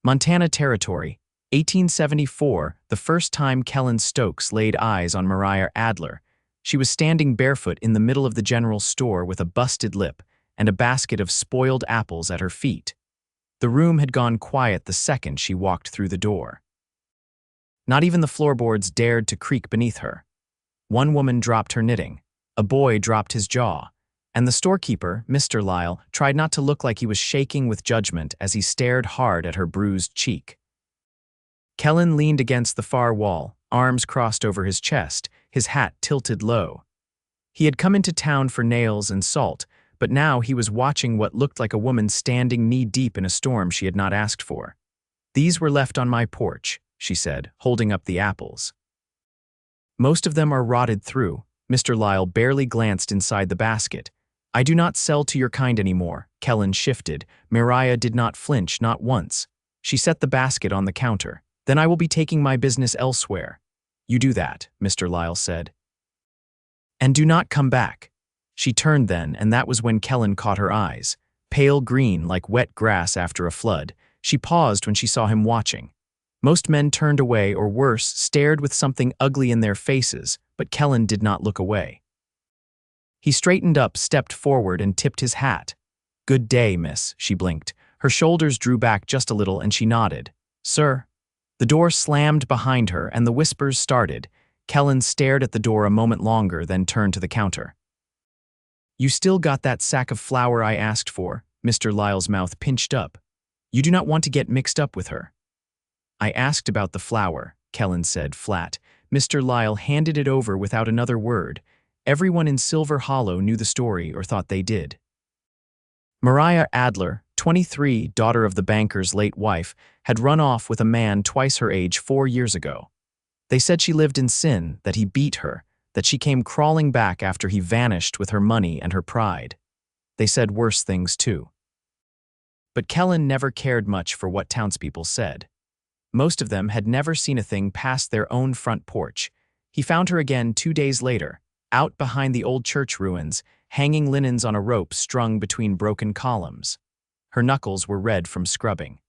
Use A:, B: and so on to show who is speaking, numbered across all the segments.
A: Montana Territory, 1874, the first time Kellen Stokes laid eyes on Mariah Adler. She was standing barefoot in the middle of the general store with a busted lip and a basket of spoiled apples at her feet. The room had gone quiet the second she walked through the door. Not even the floorboards dared to creak beneath her. One woman dropped her knitting, a boy dropped his jaw, and the storekeeper, Mr. Lyle, tried not to look like he was shaking with judgment as he stared hard at her bruised cheek. Kellen leaned against the far wall, arms crossed over his chest, his hat tilted low. He had come into town for nails and salt, but now he was watching what looked like a woman standing knee-deep in a storm she had not asked for. "These were left on my porch," she said, holding up the apples. "Most of them are rotted through." Mr. Lyle barely glanced inside the basket. "I do not sell to your kind anymore." Kellen shifted. Mariah did not flinch, not once. She set the basket on the counter. "Then I will be taking my business elsewhere." "You do that," Mr. Lyle said. "And do not come back." She turned then, and that was when Kellen caught her eyes. Pale green like wet grass after a flood. She paused when she saw him watching. Most men turned away or worse, stared with something ugly in their faces, but Kellen did not look away. He straightened up, stepped forward, and tipped his hat. "Good day, miss," she blinked. Her shoulders drew back just a little and she nodded. "Sir." The door slammed behind her and the whispers started. Kellen stared at the door a moment longer, then turned to the counter. "You still got that sack of flour I asked for?" Mr. Lyle's mouth pinched up. "You do not want to get mixed up with her." "I asked about the flour," Kellen said, flat. Mr. Lyle handed it over without another word. Everyone in Silver Hollow knew the story, or thought they did. Mariah Adler, 23, daughter of the banker's late wife, had run off with a man twice her age 4 years ago. They said she lived in sin, that he beat her, that she came crawling back after he vanished with her money and her pride. They said worse things too. But Kellen never cared much for what townspeople said. Most of them had never seen a thing past their own front porch. He found her again 2 days later, out behind the old church ruins, hanging linens on a rope strung between broken columns. Her knuckles were red from scrubbing.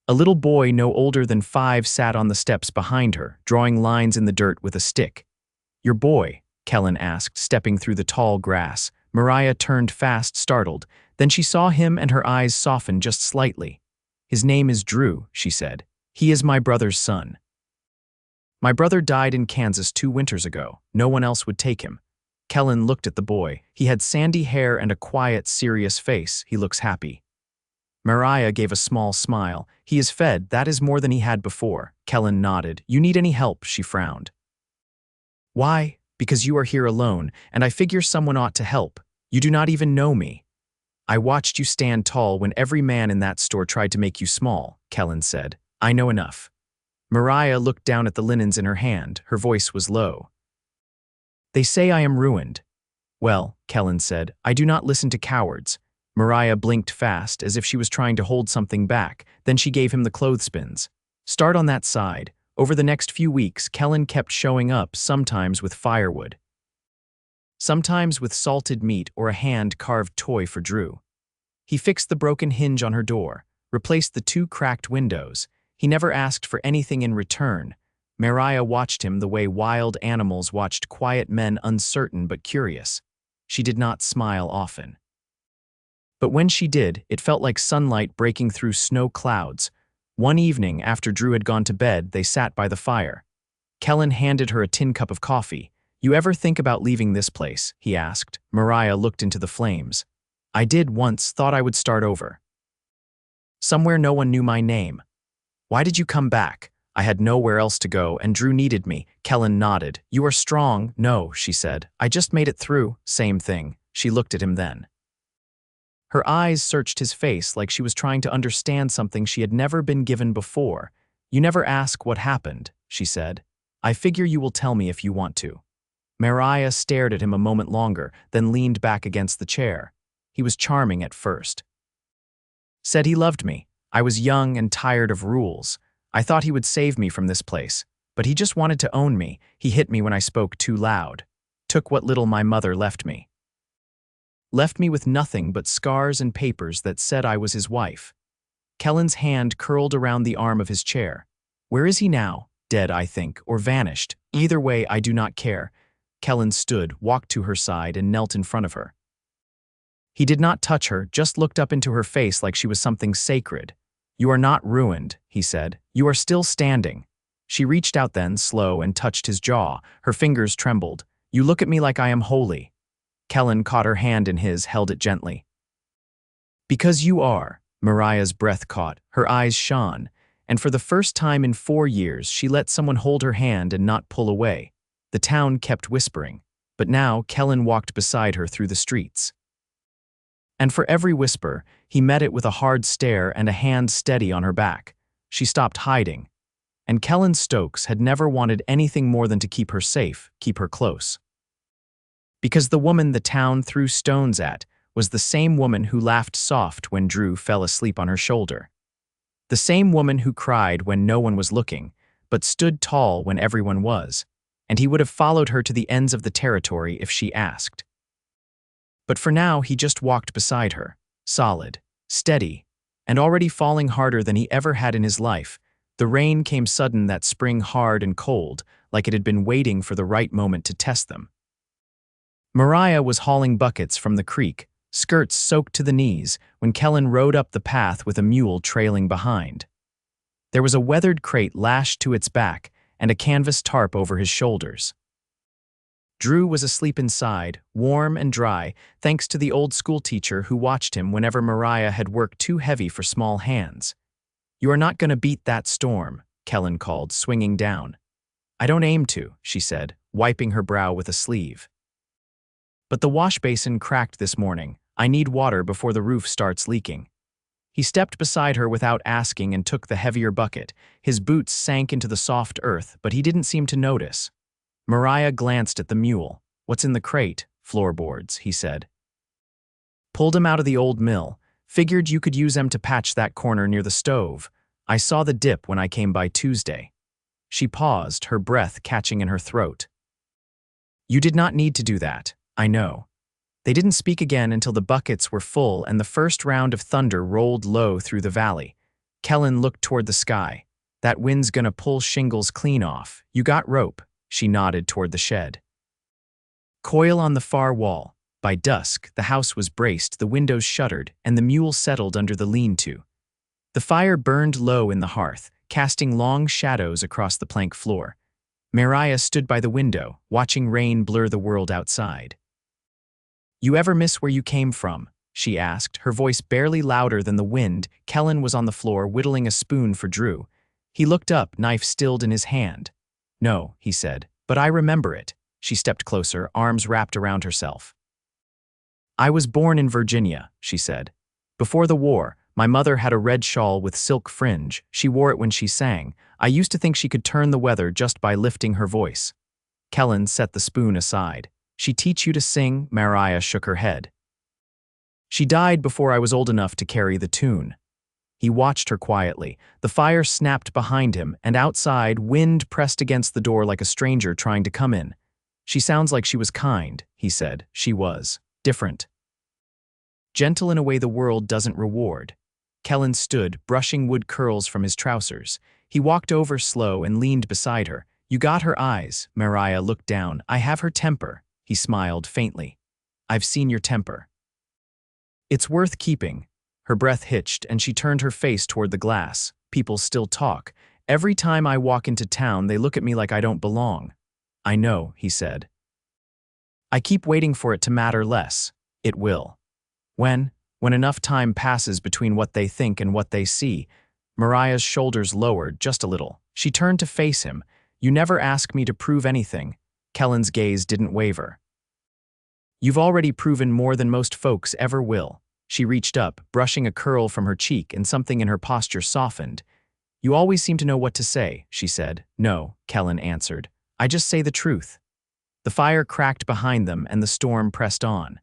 A: A little boy no older than 5 sat on the steps behind her, drawing lines in the dirt with a stick. "Your boy?" Kellen asked, stepping through the tall grass. Mariah turned fast, startled. Then she saw him and her eyes softened just slightly. "His name is Drew," she said. "He is my brother's son. My brother died in Kansas 2 winters ago. No one else would take him." Kellen looked at the boy. He had sandy hair and a quiet, serious face. "He looks happy." Mariah gave a small smile. "He is fed. That is more than he had before." Kellen nodded. "You need any help?" She frowned. "Why?" "Because you are here alone, and I figure someone ought to help. You do not even know me." "I watched you stand tall when every man in that store tried to make you small," Kellen said. "I know enough." Mariah looked down at the linens in her hand. Her voice was low. "They say I am ruined." "Well," Kellen said, "I do not listen to cowards." Mariah blinked fast, as if she was trying to hold something back. Then she gave him the clothespins. "Start on that side." Over the next few weeks, Kellen kept showing up, sometimes with firewood, sometimes with salted meat or a hand-carved toy for Drew. He fixed the broken hinge on her door, replaced the 2 cracked windows. He never asked for anything in return. Mariah watched him the way wild animals watched quiet men, uncertain but curious. She did not smile often. But when she did, it felt like sunlight breaking through snow clouds. One evening, after Drew had gone to bed, they sat by the fire. Kellen handed her a tin cup of coffee. "You ever think about leaving this place?" he asked. Mariah looked into the flames. "I did once, thought I would start over. Somewhere no one knew my name." "Why did you come back?" "I had nowhere else to go, and Drew needed me." Kellen nodded. "You are strong." "No," she said. "I just made it through." "Same thing." She looked at him then. Her eyes searched his face like she was trying to understand something she had never been given before. "You never ask what happened," she said. "I figure you will tell me if you want to." Mariah stared at him a moment longer, then leaned back against the chair. He was charming at first. "Said he loved me. I was young and tired of rules. I thought he would save me from this place. But he just wanted to own me. He hit me when I spoke too loud. Took what little my mother left me. Left me with nothing but scars and papers that said I was his wife. Kellen's hand curled around the arm of his chair. Where is he now? Dead, I think, or vanished. Either way, I do not care. Kellen stood, walked to her side, and knelt in front of her. He did not touch her, just looked up into her face like she was something sacred. You are not ruined, he said. You are still standing. She reached out then, slow, and touched his jaw. Her fingers trembled. You look at me like I am holy. Kellen caught her hand in his, held it gently. Because you are. Mariah's breath caught, her eyes shone, and for the first time in 4 years she let someone hold her hand and not pull away. The town kept whispering, but now Kellen walked beside her through the streets. And for every whisper, he met it with a hard stare and a hand steady on her back. She stopped hiding. And Kellen Stokes had never wanted anything more than to keep her safe, keep her close. Because the woman the town threw stones at was the same woman who laughed soft when Drew fell asleep on her shoulder. The same woman who cried when no one was looking, but stood tall when everyone was, and he would have followed her to the ends of the territory if she asked. But for now he just walked beside her, solid, steady, and already falling harder than he ever had in his life. The rain came sudden that spring, hard and cold, like it had been waiting for the right moment to test them. Mariah was hauling buckets from the creek, skirts soaked to the knees, when Kellen rode up the path with a mule trailing behind. There was a weathered crate lashed to its back and a canvas tarp over his shoulders. Drew was asleep inside, warm and dry, thanks to the old school teacher who watched him whenever Mariah had worked too heavy for small hands. You are not going to beat that storm, Kellen called, swinging down. I don't aim to, she said, wiping her brow with a sleeve. But the wash basin cracked this morning. I need water before the roof starts leaking. He stepped beside her without asking and took the heavier bucket. His boots sank into the soft earth, but he didn't seem to notice. Mariah glanced at the mule. What's in the crate? Floorboards, he said. Pulled him out of the old mill. Figured you could use them to patch that corner near the stove. I saw the dip when I came by Tuesday. She paused, her breath catching in her throat. You did not need to do that, I know. They didn't speak again until the buckets were full and the first round of thunder rolled low through the valley. Kellen looked toward the sky. That wind's gonna pull shingles clean off. You got rope. She nodded toward the shed. Coil on the far wall. By dusk, the house was braced, the windows shuttered, and the mule settled under the lean-to. The fire burned low in the hearth, casting long shadows across the plank floor. Mariah stood by the window, watching rain blur the world outside. You ever miss where you came from? She asked, her voice barely louder than the wind. Kellen was on the floor, whittling a spoon for Drew. He looked up, knife stilled in his hand. No, he said, but I remember it. She stepped closer, arms wrapped around herself. I was born in Virginia, she said. Before the war, my mother had a red shawl with silk fringe. She wore it when she sang. I used to think she could turn the weather just by lifting her voice. Kellen set the spoon aside. She teach you to sing? Mariah shook her head. She died before I was old enough to carry the tune. He watched her quietly. The fire snapped behind him, and outside, wind pressed against the door like a stranger trying to come in. She sounds like she was kind, he said. She was. Different. Gentle in a way the world doesn't reward. Kellen stood, brushing wood curls from his trousers. He walked over slow and leaned beside her. You got her eyes. Mariah looked down. I have her temper. He smiled faintly. I've seen your temper. It's worth keeping. Her breath hitched, and she turned her face toward the glass. People still talk. Every time I walk into town, they look at me like I don't belong. I know, he said. I keep waiting for it to matter less. It will. When enough time passes between what they think and what they see. Mariah's shoulders lowered just a little. She turned to face him. You never ask me to prove anything. Kellen's gaze didn't waver. You've already proven more than most folks ever will. She reached up, brushing a curl from her cheek, and something in her posture softened. You always seem to know what to say, she said. No, Kellen answered. I just say the truth. The fire cracked behind them and the storm pressed on.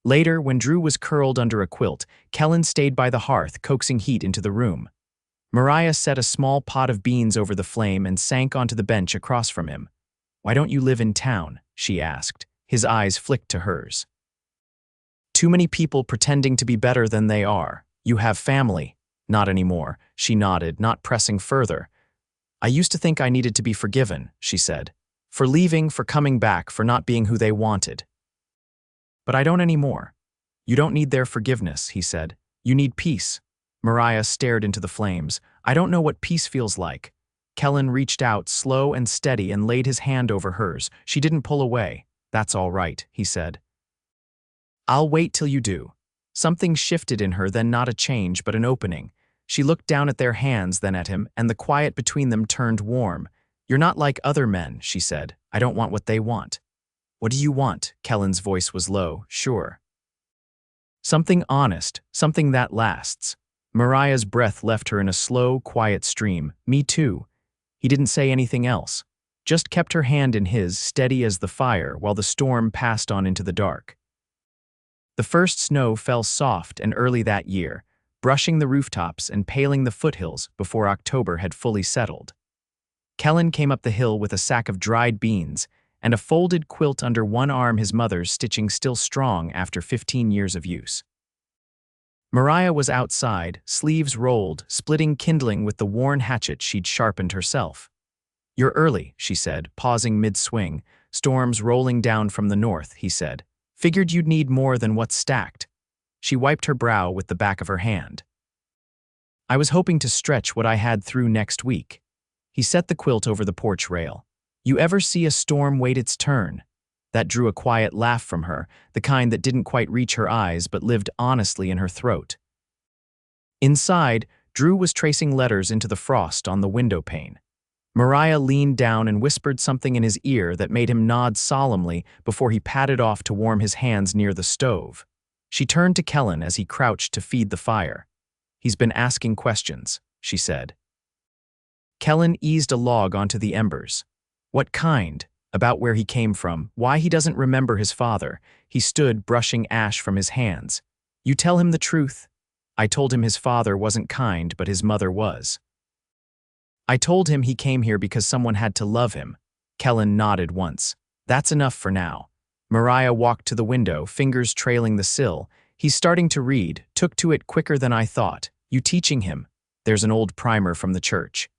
A: Later, when Drew was curled under a quilt, Kellen stayed by the hearth, coaxing heat into the room. Mariah set a small pot of beans over the flame and sank onto the bench across from him. Why don't you live in town? She asked. His eyes flicked to hers. Too many people pretending to be better than they are. You have family. Not anymore, she nodded, not pressing further. I used to think I needed to be forgiven, she said. For leaving, for coming back, for not being who they wanted. But I don't anymore. You don't need their forgiveness, he said. You need peace. Mariah stared into the flames. I don't know what peace feels like. Kellen reached out, slow and steady, and laid his hand over hers. She didn't pull away. That's all right, he said. I'll wait till you do. Something shifted in her, then not a change, but an opening. She looked down at their hands, then at him, and the quiet between them turned warm. You're not like other men, she said. I don't want what they want. What do you want? Kellen's voice was low, sure. Something honest, something that lasts. Mariah's breath left her in a slow, quiet stream. Me too. He didn't say anything else. Just kept her hand in his, steady as the fire, while the storm passed on into the dark. The first snow fell soft and early that year, brushing the rooftops and paling the foothills before October had fully settled. Kellen came up the hill with a sack of dried beans and a folded quilt under one arm, his mother's stitching still strong after 15 years of use. Mariah was outside, sleeves rolled, splitting kindling with the worn hatchet she'd sharpened herself. You're early, she said, pausing mid-swing. Storms rolling down from the north, he said. Figured you'd need more than what's stacked. She wiped her brow with the back of her hand. I was hoping to stretch what I had through next week. He set the quilt over the porch rail. You ever see a storm wait its turn? That drew a quiet laugh from her, the kind that didn't quite reach her eyes but lived honestly in her throat. Inside, Drew was tracing letters into the frost on the window pane. Mariah leaned down and whispered something in his ear that made him nod solemnly before he padded off to warm his hands near the stove. She turned to Kellen as he crouched to feed the fire. He's been asking questions, she said. Kellen eased a log onto the embers. What kind? About where he came from, why he doesn't remember his father. He stood, brushing ash from his hands. You tell him the truth. I told him his father wasn't kind, but his mother was. I told him he came here because someone had to love him. Kellen nodded once. That's enough for now. Mariah walked to the window, fingers trailing the sill. He's starting to read, took to it quicker than I thought. You teaching him? There's an old primer from the church.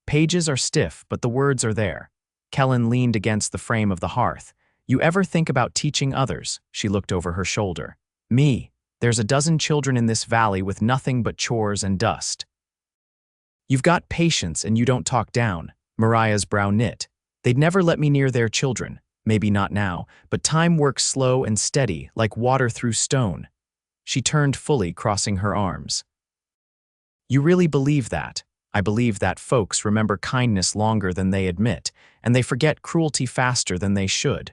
A: Pages are stiff, but the words are there. Kellen leaned against the frame of the hearth. You ever think about teaching others? She looked over her shoulder. Me. There's a dozen children in this valley with nothing but chores and dust. You've got patience and you don't talk down. Mariah's brow knit. They'd never let me near their children. Maybe not now, but time works slow and steady, like water through stone. She turned fully, crossing her arms. You really believe that? I believe that folks remember kindness longer than they admit, and they forget cruelty faster than they should.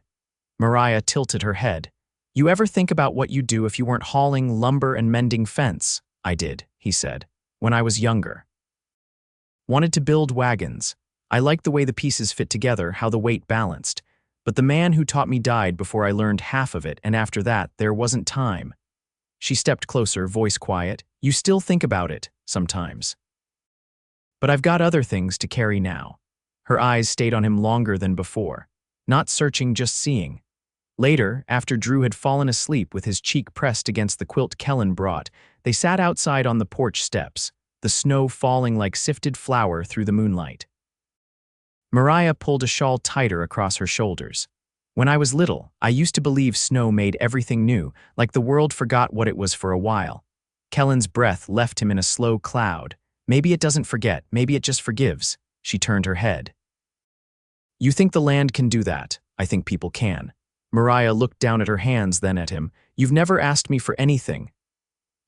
A: Mariah tilted her head. You ever think about what you'd do if you weren't hauling lumber and mending fence? I did, he said, when I was younger. Wanted to build wagons. I liked the way the pieces fit together, how the weight balanced. But the man who taught me died before I learned half of it, and after that, there wasn't time. She stepped closer, voice quiet. You still think about it, sometimes. But I've got other things to carry now. Her eyes stayed on him longer than before. Not searching, just seeing. Later, after Drew had fallen asleep with his cheek pressed against the quilt Kellen brought, they sat outside on the porch steps, the snow falling like sifted flour through the moonlight. Mariah pulled a shawl tighter across her shoulders. When I was little, I used to believe snow made everything new, like the world forgot what it was for a while. Kellen's breath left him in a slow cloud. Maybe it doesn't forget, maybe it just forgives. She turned her head. You think the land can do that? I think people can. Mariah looked down at her hands, then at him. You've never asked me for anything.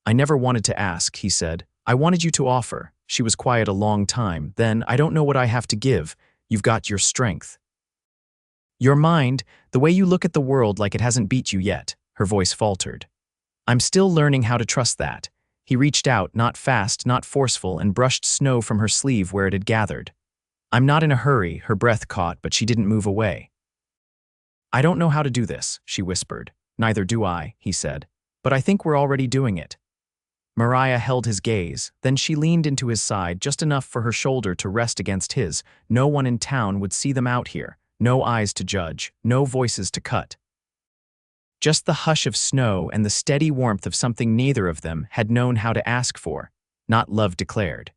A: I never wanted to ask, he said. I wanted you to offer. She was quiet a long time. Then, I don't know what I have to give. You've got your strength. Your mind, the way you look at the world like it hasn't beat you yet. Her voice faltered. I'm still learning how to trust that. He reached out, not fast, not forceful, and brushed snow from her sleeve where it had gathered. I'm not in a hurry, her breath caught, but she didn't move away. I don't know how to do this, she whispered. Neither do I, he said. But I think we're already doing it. Mariah held his gaze, then she leaned into his side just enough for her shoulder to rest against his. No one in town would see them out here. No eyes to judge, no voices to cut. Just the hush of snow and the steady warmth of something neither of them had known how to ask for. not love declared,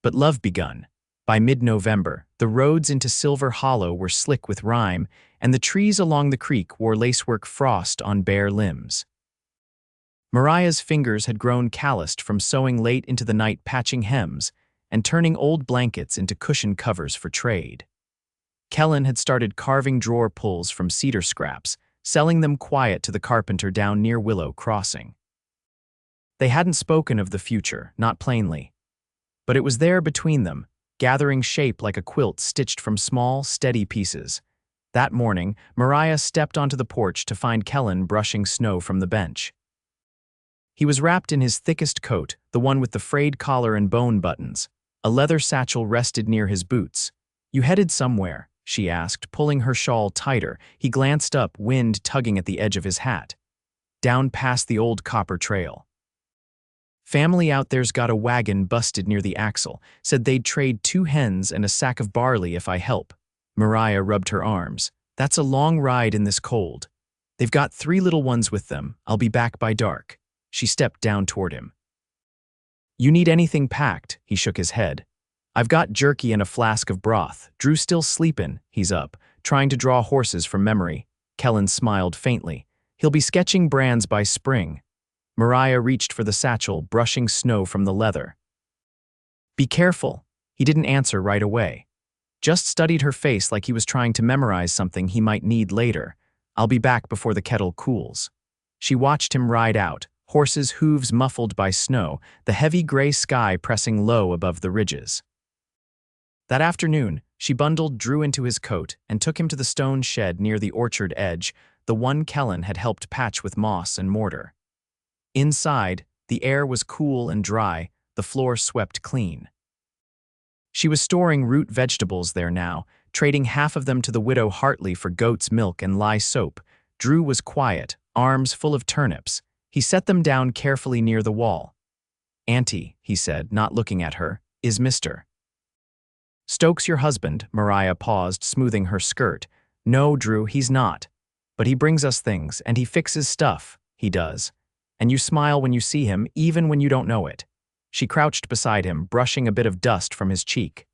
A: but love begun. By mid-November, the roads into Silver Hollow were slick with rime, and the trees along the creek wore lacework frost on bare limbs. Mariah's fingers had grown calloused from sewing late into the night patching hems and turning old blankets into cushion covers for trade. Kellen had started carving drawer pulls from cedar scraps, selling them quiet to the carpenter down near Willow Crossing. They hadn't spoken of the future, not plainly. But it was there between them, gathering shape like a quilt stitched from small, steady pieces. That morning, Mariah stepped onto the porch to find Kellen brushing snow from the bench. He was wrapped in his thickest coat, the one with the frayed collar and bone buttons. A leather satchel rested near his boots. "You headed somewhere?" she asked, pulling her shawl tighter. He glanced up, wind tugging at the edge of his hat. "Down past the old copper trail. Family out there's got a wagon busted near the axle. Said they'd trade 2 hens and a sack of barley if I help." Mariah rubbed her arms. "That's a long ride in this cold. They've got 3 little ones with them. I'll be back by dark." She stepped down toward him. "You need anything packed?" He shook his head. "I've got jerky and a flask of broth. Drew's still sleepin'. He's up, trying to draw horses from memory." Kellen smiled faintly. "He'll be sketching brands by spring." Mariah reached for the satchel, brushing snow from the leather. "Be careful." He didn't answer right away. Just studied her face like he was trying to memorize something he might need later. "I'll be back before the kettle cools." She watched him ride out, horses' hooves muffled by snow, the heavy gray sky pressing low above the ridges. That afternoon, she bundled Drew into his coat and took him to the stone shed near the orchard edge, the one Kellen had helped patch with moss and mortar. Inside, the air was cool and dry, the floor swept clean. She was storing root vegetables there now, trading half of them to the widow Hartley for goat's milk and lye soap. Drew was quiet, arms full of turnips. He set them down carefully near the wall. "Auntie," he said, not looking at her, "is Mr. Stokes your husband?" Mariah paused, smoothing her skirt. "No, Drew, he's not. But he brings us things, and he fixes stuff. He does. And you smile when you see him, even when you don't know it." She crouched beside him, brushing a bit of dust from his cheek.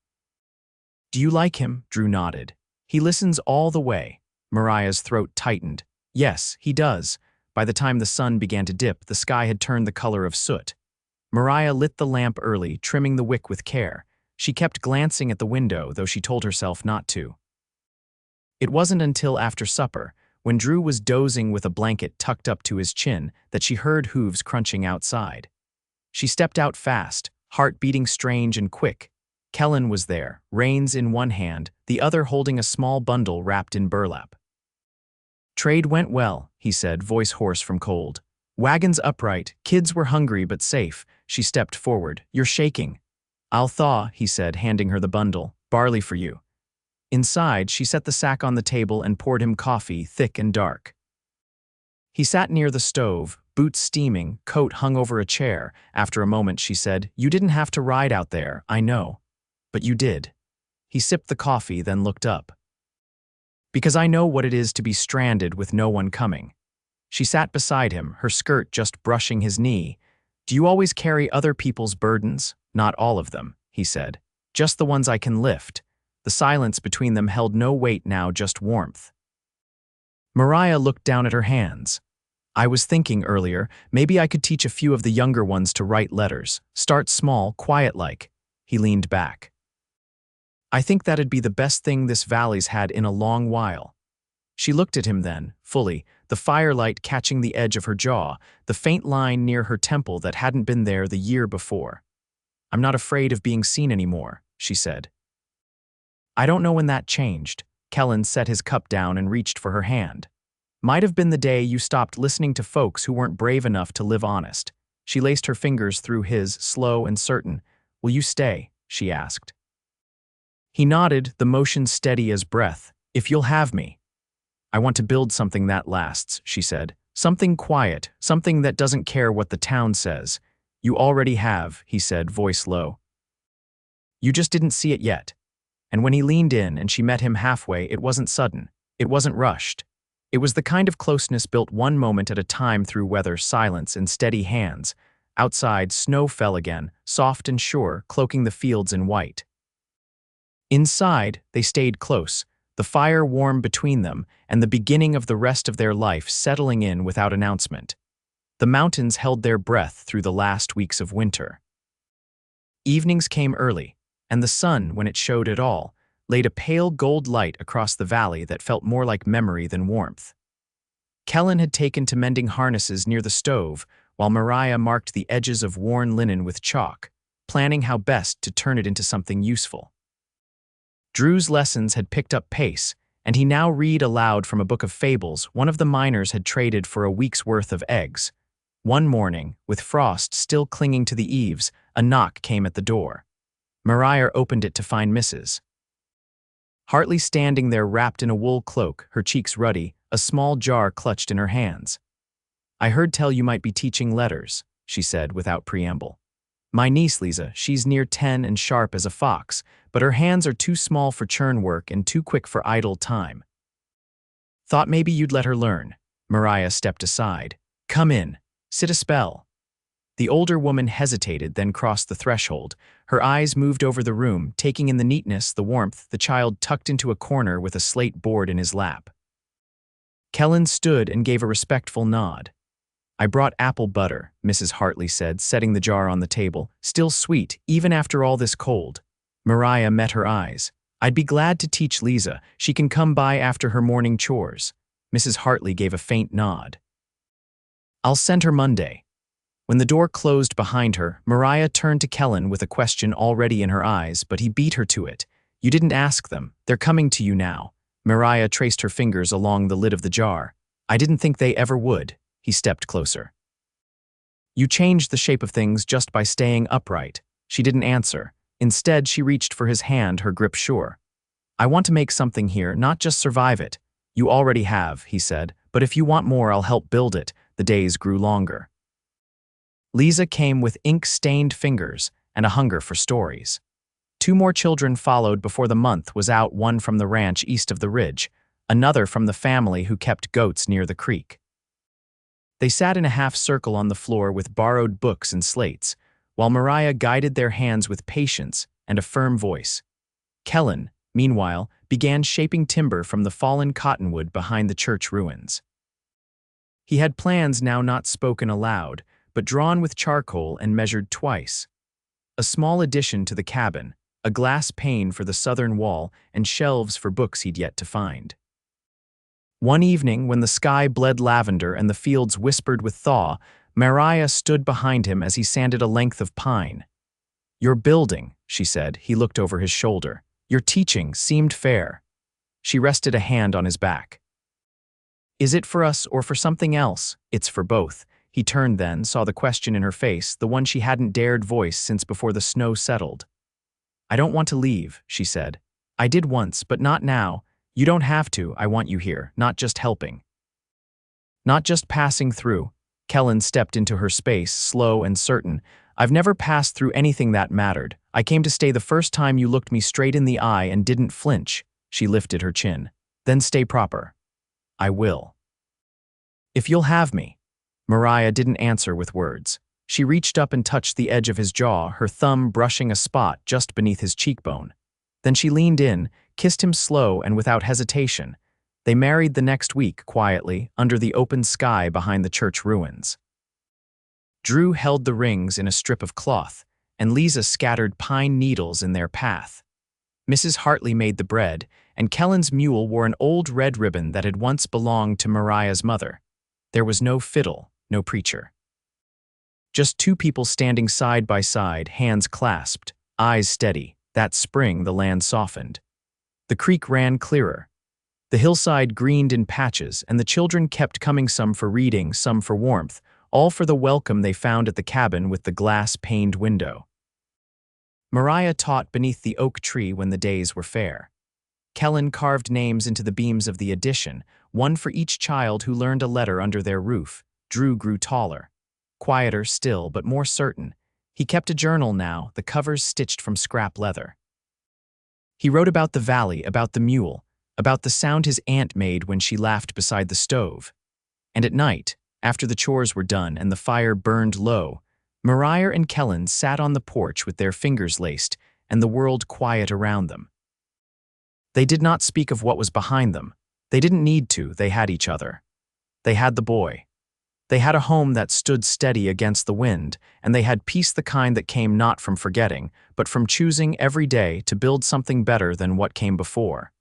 A: "Do you like him?" Drew nodded. "He listens all the way." Mariah's throat tightened. "Yes, he does." By the time the sun began to dip, the sky had turned the color of soot. Mariah lit the lamp early, trimming the wick with care. She kept glancing at the window, though she told herself not to. It wasn't until after supper, when Drew was dozing with a blanket tucked up to his chin, that she heard hooves crunching outside. She stepped out fast, heart beating strange and quick. Kellen was there, reins in one hand, the other holding a small bundle wrapped in burlap. "Trade went well," he said, voice hoarse from cold. "Wagons upright, kids were hungry but safe." She stepped forward. "You're shaking." "I'll thaw," he said, handing her the bundle. "Barley for you." Inside, she set the sack on the table and poured him coffee, thick and dark. He sat near the stove, boots steaming, coat hung over a chair. After a moment, she said, "You didn't have to ride out there, I know. But you did." He sipped the coffee, then looked up. "Because I know what it is to be stranded with no one coming." She sat beside him, her skirt just brushing his knee. "Do you always carry other people's burdens?" "Not all of them," he said. "Just the ones I can lift." The silence between them held no weight now, just warmth. Mariah looked down at her hands. "I was thinking earlier, maybe I could teach a few of the younger ones to write letters. Start small, quiet-like." He leaned back. "I think that'd be the best thing this valley's had in a long while." She looked at him then, fully, the firelight catching the edge of her jaw, the faint line near her temple that hadn't been there the year before. "I'm not afraid of being seen anymore," she said. "I don't know when that changed." Kellen set his cup down and reached for her hand. "Might have been the day you stopped listening to folks who weren't brave enough to live honest." She laced her fingers through his, slow and certain. "Will you stay?" she asked. He nodded, the motion steady as breath. "If you'll have me." "I want to build something that lasts," she said. "Something quiet, something that doesn't care what the town says." "You already have," he said, voice low. "You just didn't see it yet." And when he leaned in and she met him halfway, it wasn't sudden. It wasn't rushed. It was the kind of closeness built one moment at a time through weather, silence, and steady hands. Outside, snow fell again, soft and sure, cloaking the fields in white. Inside, they stayed close, the fire warm between them, and the beginning of the rest of their life settling in without announcement. The mountains held their breath through the last weeks of winter. Evenings came early, and the sun, when it showed at all, laid a pale gold light across the valley that felt more like memory than warmth. Kellen had taken to mending harnesses near the stove, while Mariah marked the edges of worn linen with chalk, planning how best to turn it into something useful. Drew's lessons had picked up pace, and he now read aloud from a book of fables one of the miners had traded for a week's worth of eggs. One morning, with frost still clinging to the eaves, a knock came at the door. Mariah opened it to find Mrs. Hartley standing there wrapped in a wool cloak, her cheeks ruddy, a small jar clutched in her hands. "I heard tell you might be teaching letters," she said without preamble. "My niece, Lisa, she's near 10 and sharp as a fox, but her hands are too small for churn work and too quick for idle time. Thought maybe you'd let her learn." Mariah stepped aside. "Come in. Sit a spell." The older woman hesitated, then crossed the threshold. Her eyes moved over the room, taking in the neatness, the warmth, the child tucked into a corner with a slate board in his lap. Kellen stood and gave a respectful nod. "I brought apple butter," Mrs. Hartley said, setting the jar on the table. "Still sweet, even after all this cold." Mariah met her eyes. "I'd be glad to teach Lisa. She can come by after her morning chores." Mrs. Hartley gave a faint nod. "I'll send her Monday." When the door closed behind her, Mariah turned to Kellen with a question already in her eyes, but he beat her to it. "You didn't ask them. They're coming to you now." Mariah traced her fingers along the lid of the jar. "I didn't think they ever would." He stepped closer. "You changed the shape of things just by staying upright." She didn't answer. Instead, she reached for his hand, her grip sure. "I want to make something here, not just survive it." "You already have," he said, "but if you want more, I'll help build it." The days grew longer. Lisa came with ink-stained fingers and a hunger for stories. 2 more children followed before the month was out, one from the ranch east of the ridge, another from the family who kept goats near the creek. They sat in a half-circle on the floor with borrowed books and slates, while Mariah guided their hands with patience and a firm voice. Kellen, meanwhile, began shaping timber from the fallen cottonwood behind the church ruins. He had plans now not spoken aloud, but drawn with charcoal and measured twice. A small addition to the cabin, a glass pane for the southern wall, and shelves for books he'd yet to find. One evening, when the sky bled lavender and the fields whispered with thaw, Mariah stood behind him as he sanded a length of pine. "Your building," she said. He looked over his shoulder. "Your teaching seemed fair." She rested a hand on his back. "Is it for us or for something else?" "It's for both." He turned then, saw the question in her face, the one she hadn't dared voice since before the snow settled. "I don't want to leave," she said. "I did once, but not now. You don't have to. I want you here, not just helping. Not just passing through." Kellen stepped into her space, slow and certain. "I've never passed through anything that mattered. I came to stay the first time you looked me straight in the eye and didn't flinch." She lifted her chin. "Then stay proper." "I will. If you'll have me." Mariah didn't answer with words. She reached up and touched the edge of his jaw, her thumb brushing a spot just beneath his cheekbone. Then she leaned in, kissed him slow and without hesitation. They married the next week, quietly, under the open sky behind the church ruins. Drew held the rings in a strip of cloth, and Lisa scattered pine needles in their path. Mrs. Hartley made the bread, and Kellen's mule wore an old red ribbon that had once belonged to Mariah's mother. There was no fiddle, no preacher. Just 2 people standing side by side, hands clasped, eyes steady. That spring the land softened. The creek ran clearer. The hillside greened in patches, and the children kept coming, some for reading, some for warmth, all for the welcome they found at the cabin with the glass-paned window. Mariah taught beneath the oak tree when the days were fair. Kellen carved names into the beams of the addition, one for each child who learned a letter under their roof. Drew grew taller, quieter still, but more certain. He kept a journal now, the covers stitched from scrap leather. He wrote about the valley, about the mule, about the sound his aunt made when she laughed beside the stove. And at night, after the chores were done and the fire burned low, Mariah and Kellen sat on the porch with their fingers laced and the world quiet around them. They did not speak of what was behind them. They didn't need to, they had each other. They had the boy. They had a home that stood steady against the wind, and they had peace, the kind that came not from forgetting, but from choosing every day to build something better than what came before.